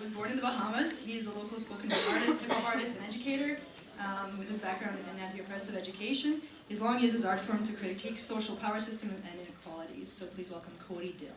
was born in the Bahamas. He's a local spoken word artist, hip-hop artist, and educator with his background in anti-oppressive education. He's long used his art form to critique social power systems and inequalities. So please welcome Khodi Dill.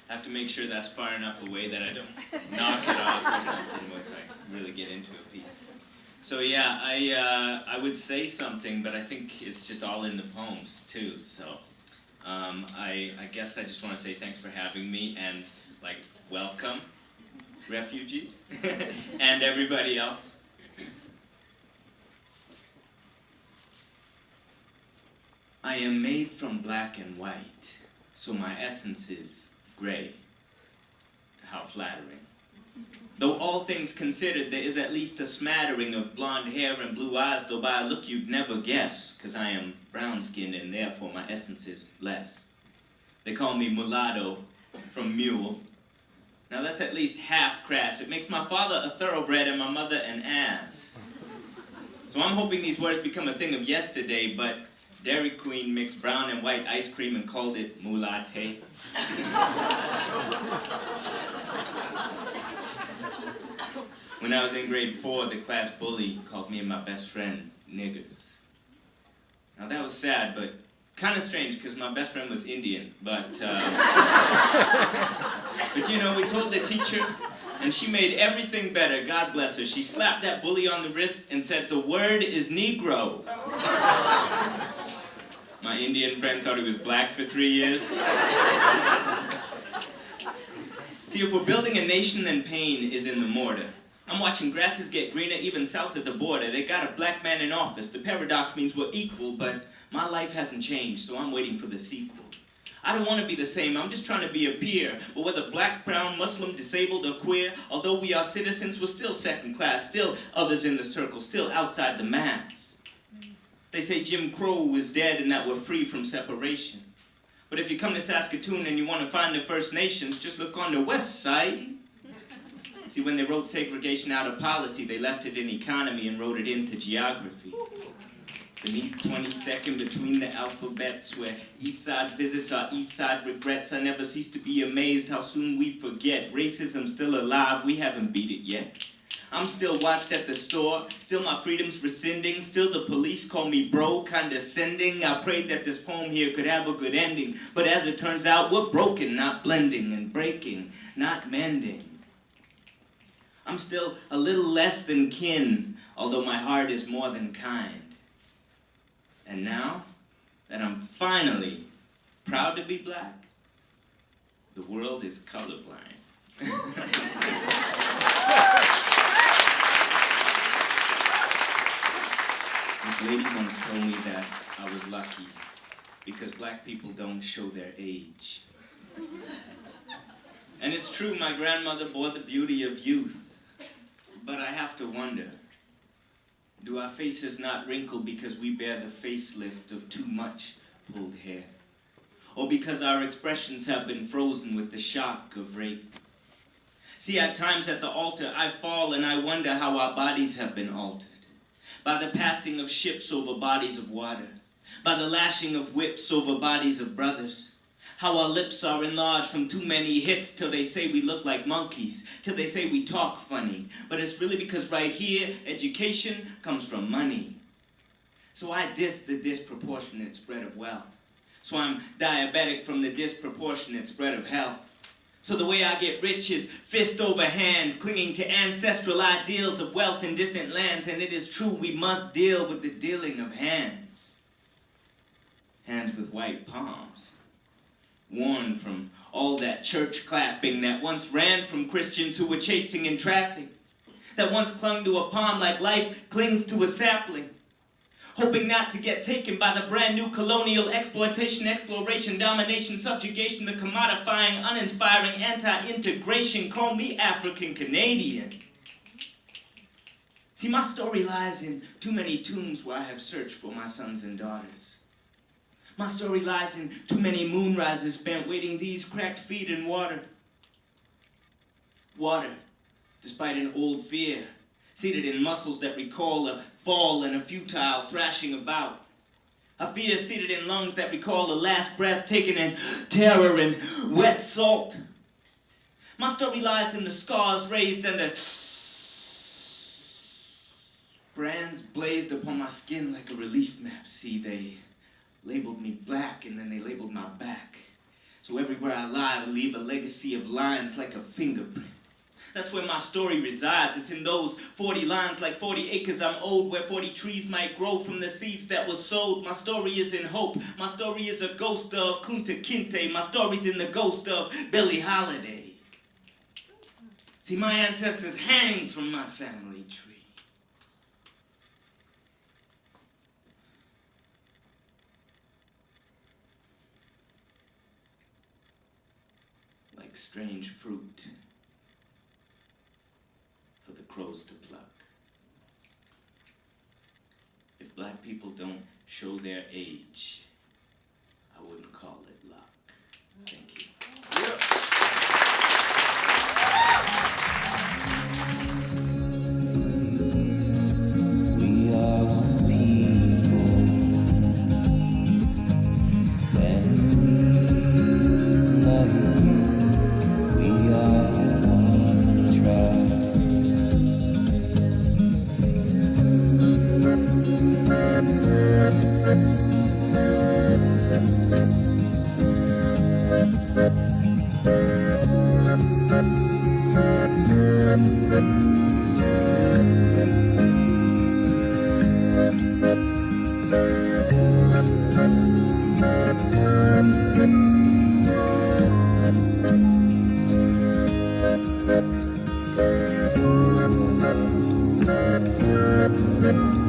I have to make sure that's far enough away that I don't knock it off or something if I really get into a piece. So yeah, I would say something, but I think it's just all in the poems too. So I guess I just want to say thanks for having me and welcome refugees and everybody else. I am made from black and white, so my essence is gray. How flattering. Though all things considered, there is at least a smattering of blonde hair and blue eyes, though by a look you'd never guess, 'cause I am brown-skinned and therefore my essence is less. They call me mulatto, from mule. Now that's at least half crass. It makes my father a thoroughbred and my mother an ass. So I'm hoping these words become a thing of yesterday, but Dairy Queen mixed brown and white ice cream and called it mulatte. When I was in grade 4, the class bully called me and my best friend niggers. Now that was sad, but kind of strange because my best friend was Indian. But you know, we told the teacher and she made everything better, God bless her. She slapped that bully on the wrist and said, "The word is Negro." My Indian friend thought he was black for 3 years. See, if we're building a nation, then pain is in the mortar. I'm watching grasses get greener even south of the border. They got a black man in office. The paradox means we're equal, but my life hasn't changed, so I'm waiting for the sequel. I don't want to be the same, I'm just trying to be a peer. But whether black, brown, Muslim, disabled, or queer, although we are citizens, we're still second class, still others in the circle, still outside the mass. They say Jim Crow is dead and that we're free from separation. But if you come to Saskatoon and you want to find the First Nations, just look on the west side. See, when they wrote segregation out of policy, they left it in economy and wrote it into geography. Beneath 22nd, between the alphabets, where east side visits our east side regrets, I never cease to be amazed how soon we forget. Racism's still alive, we haven't beat it yet. I'm still watched at the store, still my freedom's rescinding, still the police call me bro, condescending. I prayed that this poem here could have a good ending, but as it turns out, we're broken, not blending, and breaking, not mending. I'm still a little less than kin, although my heart is more than kind. And now that I'm finally proud to be black, the world is colorblind. This lady once told me that I was lucky because black people don't show their age. And it's true, my grandmother bore the beauty of youth. But I have to wonder, do our faces not wrinkle because we bear the facelift of too much pulled hair? Or because our expressions have been frozen with the shock of rape? See, at times at the altar I fall and I wonder how our bodies have been altered. By the passing of ships over bodies of water. By the lashing of whips over bodies of brothers. How our lips are enlarged from too many hits till they say we look like monkeys, till they say we talk funny. But it's really because right here, education comes from money. So I diss the disproportionate spread of wealth. So I'm diabetic from the disproportionate spread of health. So the way I get rich is fist over hand, clinging to ancestral ideals of wealth in distant lands. And it is true, we must deal with the dealing of hands. Hands with white palms. Worn from all that church clapping that once ran from Christians who were chasing and trapping, that once clung to a palm like life clings to a sapling, hoping not to get taken by the brand new colonial exploitation, exploration, domination, subjugation, the commodifying, uninspiring, anti-integration. Call me African Canadian. See, my story lies in too many tombs where I have searched for my sons and daughters. My story lies in too many moonrises spent waiting these cracked feet in water. Water, despite an old fear, seated in muscles that recall a fall and a futile thrashing about. A fear seated in lungs that recall the last breath taken in terror and wet salt. My story lies in the scars raised and the brands blazed upon my skin like a relief map. See, they labeled me black and then they labeled my back. So everywhere I lie, I leave a legacy of lines like a fingerprint. That's where my story resides. It's in those 40 lines like 40 acres I'm owed, where 40 trees might grow from the seeds that were sowed. My story is in hope. My story is a ghost of Kunta Kinte. My story's in the ghost of Billie Holiday. See, my ancestors hang from my family tree. Like strange fruit for the crows to pluck. If black people don't show their age, I wouldn't call it luck. Thank you. We are people, and we love you. We are one tribe. Thank you.